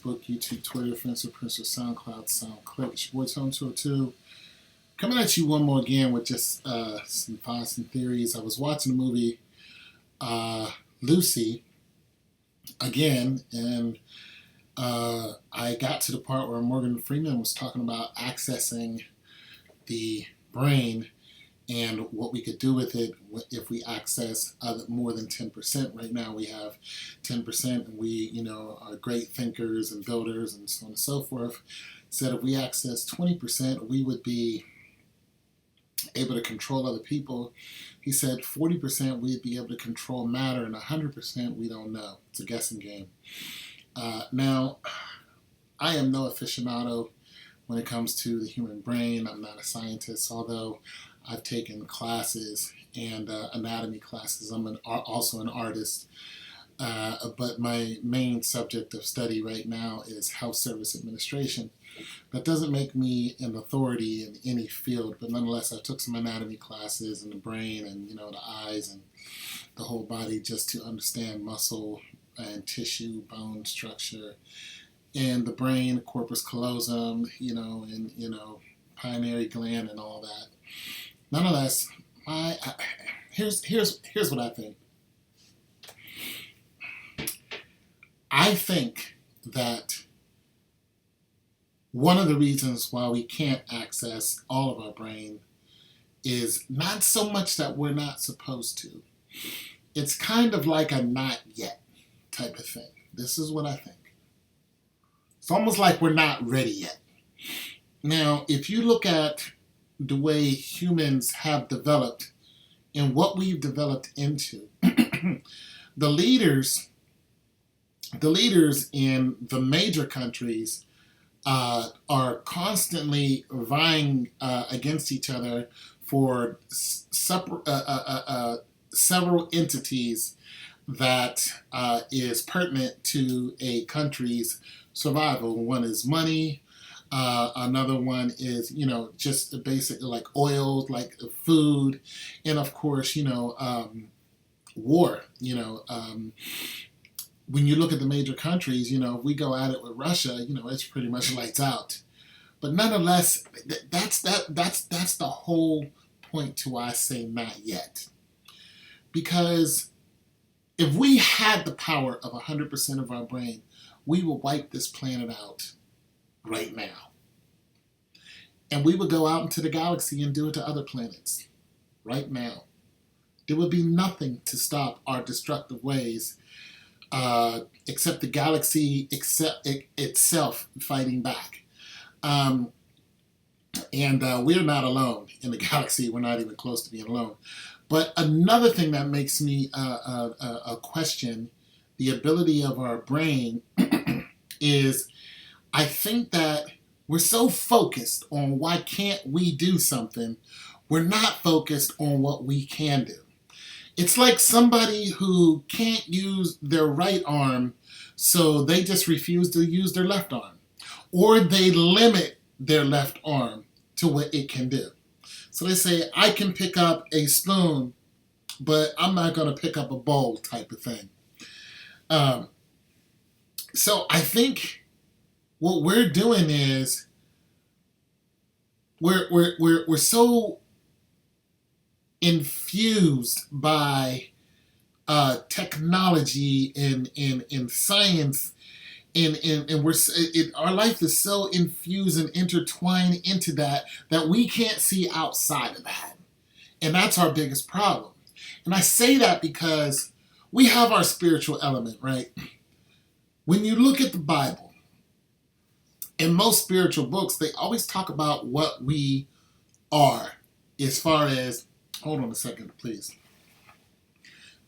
Facebook, YouTube, Twitter, Fencer, Princer, SoundCloud, SoundClick. It's your boy Tone 202. Coming at you one more again with just some thoughts and theories. I was watching the movie Lucy again, and I got to the part where Morgan Freeman was talking about accessing the brain and what we could do with it if we access more than 10%. Right now we have 10%, and we, are great thinkers and builders and so on and so forth. Said if we access 20%, we would be able to control other people. He said 40% we'd be able to control matter, and 100% we don't know. It's a guessing game. Now, I am no aficionado when it comes to the human brain. I'm not a scientist, although I've taken classes and anatomy classes. I'm also an artist, but my main subject of study right now is health service administration. That doesn't make me an authority in any field, but nonetheless, I took some anatomy classes in the brain and the eyes and the whole body just to understand muscle and tissue, bone structure, and the brain, corpus callosum, and pituitary gland and all that. Nonetheless, here's what I think. I think that one of the reasons why we can't access all of our brain is not so much that we're not supposed to. It's kind of like a not yet type of thing. This is what I think. It's almost like we're not ready yet. Now, if you look at the way humans have developed and what we've developed into, the leaders in the major countries are constantly vying against each other for several entities that is pertinent to a country's survival. One is money. Another one is, just basically like oil, like food, and of course, war. When you look at the major countries, if we go at it with Russia, it's pretty much lights out. But nonetheless, that's the whole point to why I say not yet. Because if we had the power of 100% of our brain, we would wipe this planet out right now. And we would go out into the galaxy and do it to other planets right now. There would be nothing to stop our destructive ways except the galaxy itself fighting back. And we're not alone in the galaxy. We're not even close to being alone. But another thing that makes me question the ability of our brain is I think that we're so focused on why can't we do something, we're not focused on what we can do. It's like somebody who can't use their right arm, so they just refuse to use their left arm. Or they limit their left arm to what it can do. So they say, I can pick up a spoon, but I'm not going to pick up a bowl type of thing. So I think what we're doing is we're so infused by technology and science, and our life is so infused and intertwined into that we can't see outside of that, and that's our biggest problem. And I say that because we have our spiritual element, right? When you look at the Bible, in most spiritual books, they always talk about what we are as far as, hold on a second, please.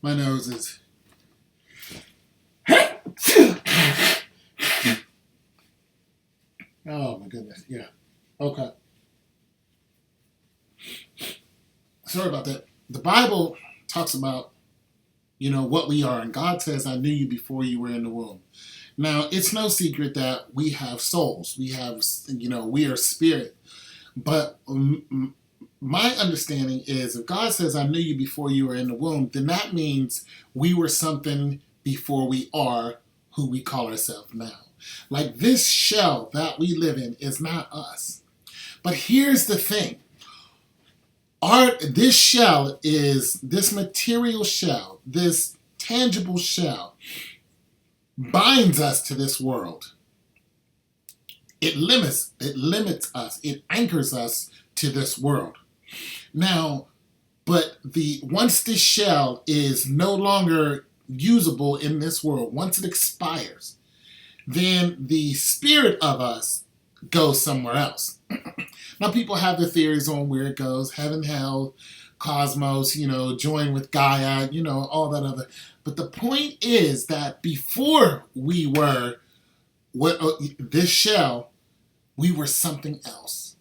My nose is... Oh my goodness, yeah. Okay. Sorry about that. The Bible talks about, what we are. And God says, I knew you before you were in the womb. Now, it's no secret that we have souls. We have, we are spirit. But my understanding is if God says, I knew you before you were in the womb, then that means we were something before we are who we call ourselves now. Like this shell that we live in is not us. But here's the thing. This shell is, this material shell, this tangible shell, binds us to this world. It limits us. It anchors us to this world. Now, but once this shell is no longer usable in this world, once it expires, then the spirit of us goes somewhere else. Now, people have their theories on where it goes: heaven, hell, cosmos, join with Gaia, all that other. But the point is that before we were this shell, we were something else.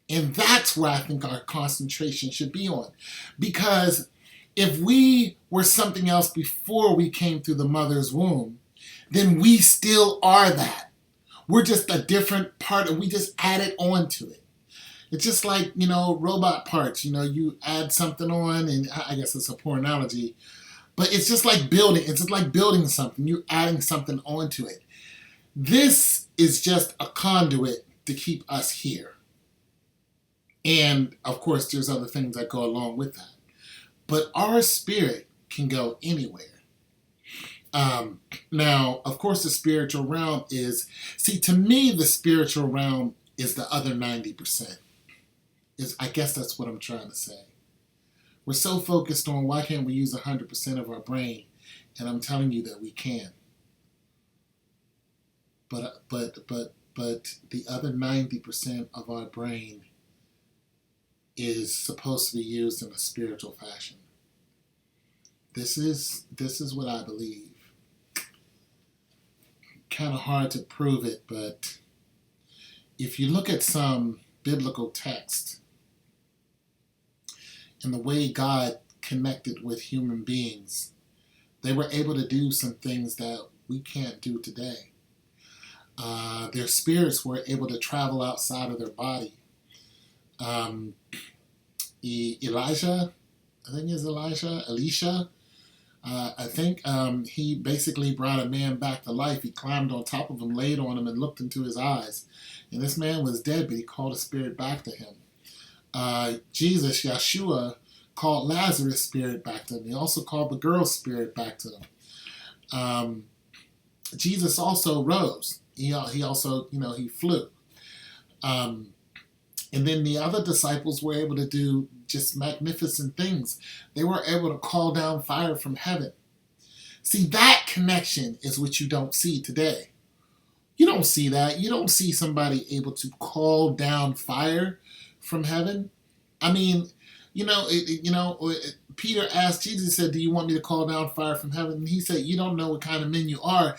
And that's where I think our concentration should be on. Because if we were something else before we came through the mother's womb, then we still are that. We're just a different part, we just added on to it. It's just like, robot parts. You add something on, and I guess it's a poor analogy, but it's just like building. It's just like building something. You're adding something onto it. This is just a conduit to keep us here. And, of course, there's other things that go along with that. But our spirit can go anywhere. Now, of course, the spiritual realm to me, the spiritual realm is the other 90%. I guess that's what I'm trying to say. We're so focused on why can't we use 100% of our brain, and I'm telling you that we can. But the other 90% of our brain is supposed to be used in a spiritual fashion. This is what I believe. Kind of hard to prove it, but if you look at some biblical text and the way God connected with human beings, they were able to do some things that we can't do today. Their spirits were able to travel outside of their body. Elisha, I think he basically brought a man back to life. He climbed on top of him, laid on him, and looked into his eyes. And this man was dead, but he called a spirit back to him. Yeshua, called Lazarus' spirit back to him. He also called the girl's spirit back to him. Jesus also rose. He also, he flew. And then the other disciples were able to do just magnificent things. They were able to call down fire from heaven. See, that connection is what you don't see today. You don't see that. You don't see somebody able to call down fire from heaven. I mean, Peter asked Jesus, said, "Do you want me to call down fire from heaven?" And he said, "You don't know what kind of men you are."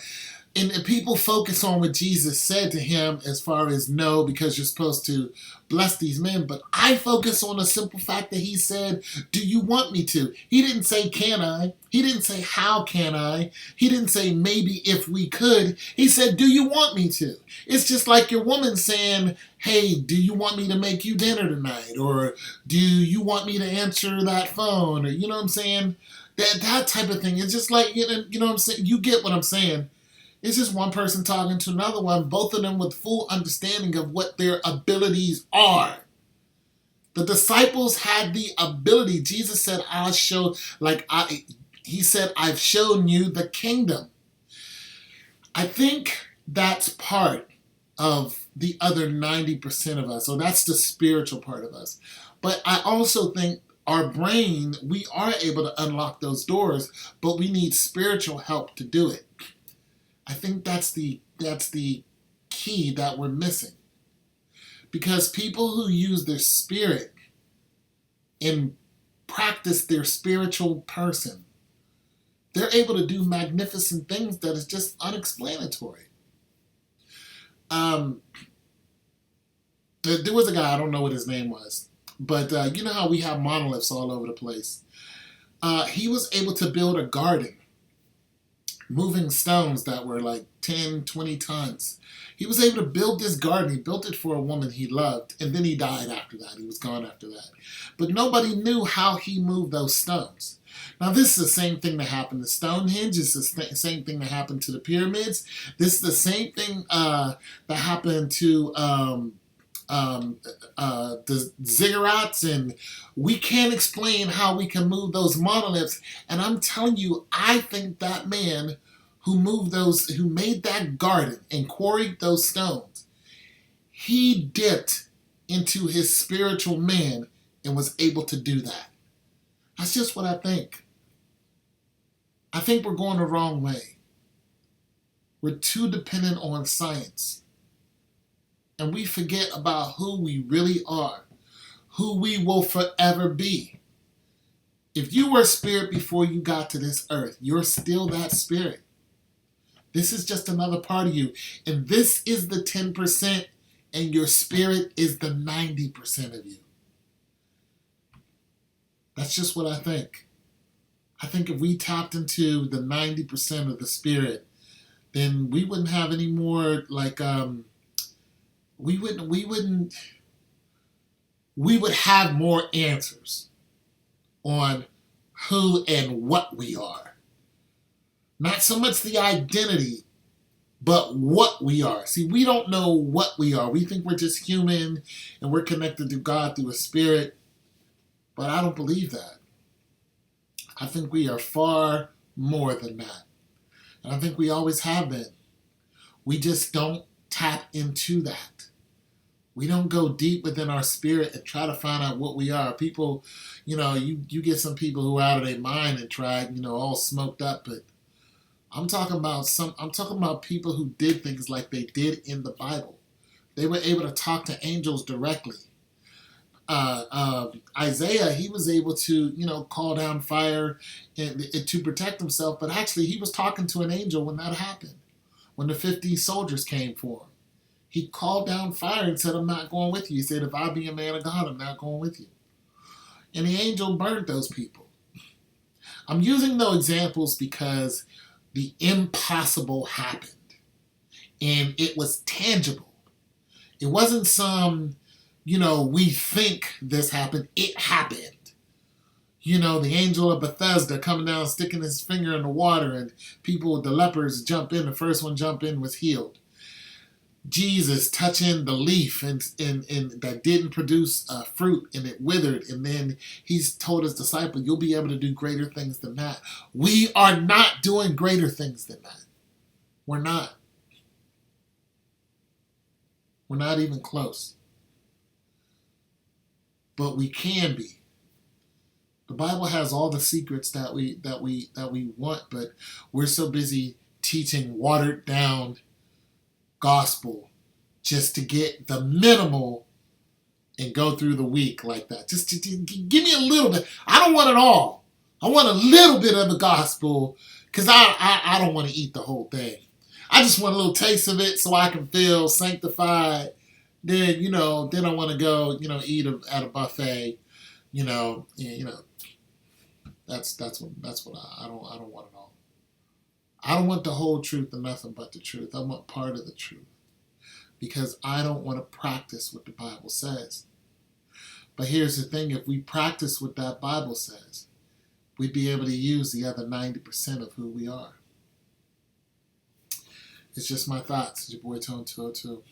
And people focus on what Jesus said to him as far as no, because you're supposed to bless these men. But I focus on the simple fact that he said, "Do you want me to?" He didn't say, "Can I?" He didn't say, "How can I?" He didn't say, "Maybe if we could." He said, "Do you want me to?" It's just like your woman saying, "Hey, do you want me to make you dinner tonight?" Or "Do you want me to answer that phone?" Or, you know what I'm saying? That type of thing. It's just like, you know what I'm saying? You get what I'm saying. It's just one person talking to another one, both of them with full understanding of what their abilities are. The disciples had the ability. Jesus said, "I've shown you the kingdom." I think that's part of the other 90% of us. So that's the spiritual part of us. But I also think our brain, we are able to unlock those doors, but we need spiritual help to do it. I think that's the key that we're missing. Because people who use their spirit and practice their spiritual person, they're able to do magnificent things that is just unexplanatory. There was a guy, I don't know what his name was, but you know how we have monoliths all over the place? He was able to build a garden, moving stones that were like 10, 20 tons. He was able to build this garden. He built it for a woman he loved, and then he died after that. He was gone after that. But nobody knew how he moved those stones. Now, this is the same thing that happened to Stonehenge. It's the same thing that happened to the pyramids. This is the same thing that happened to the ziggurats, and we can't explain how we can move those monoliths. And I'm telling you, I think that man who made that garden and quarried those stones, he dipped into his spiritual man and was able to do that. That's just what I think. I think we're going the wrong way. We're too dependent on science. And we forget about who we really are, who we will forever be. If you were a spirit before you got to this earth, you're still that spirit. This is just another part of you. And this is the 10%, and your spirit is the 90% of you. That's just what I think. I think if we tapped into the 90% of the spirit, then we wouldn't have any more we would have more answers on who and what we are. Not so much the identity, but what we are. See, we don't know what we are. We think we're just human and we're connected to God through a spirit, but I don't believe that. I think we are far more than that. And I think we always have been. We just don't tap into that. We don't go deep within our spirit and try to find out what we are. People, you get some people who are out of their mind and try, all smoked up, but I'm talking about people who did things like they did in the Bible. They were able to talk to angels directly. Isaiah, he was able to, call down fire and to protect himself, but actually he was talking to an angel when that happened, when the 50 soldiers came for him. He called down fire and said, I'm not going with you. He said, if I be a man of God, I'm not going with you. And the angel burned those people. I'm using those examples because the impossible happened. And it was tangible. It wasn't some, we think this happened. It happened. The angel of Bethesda coming down, sticking his finger in the water, and people, the lepers jump in. The first one jump in was healed. Jesus touching the leaf and that didn't produce fruit, and it withered, and then he's told his disciple, you'll be able to do greater things than that. We are not doing greater things than that. We're not. We're not even close. But we can be. The Bible has all the secrets that we want, but we're so busy teaching watered down gospel just to get the minimal and go through the week like that. Just to give me a little bit. I don't want it all. I want a little bit of the gospel because I don't want to eat the whole thing. I just want a little taste of it so I can feel sanctified. Then, then I want to go, eat at a buffet. That's what I don't want it all. I don't want the whole truth and nothing but the truth. I want part of the truth. Because I don't want to practice what the Bible says. But here's the thing, if we practice what that Bible says, we'd be able to use the other 90% of who we are. It's just my thoughts. It's your boy Tone 202.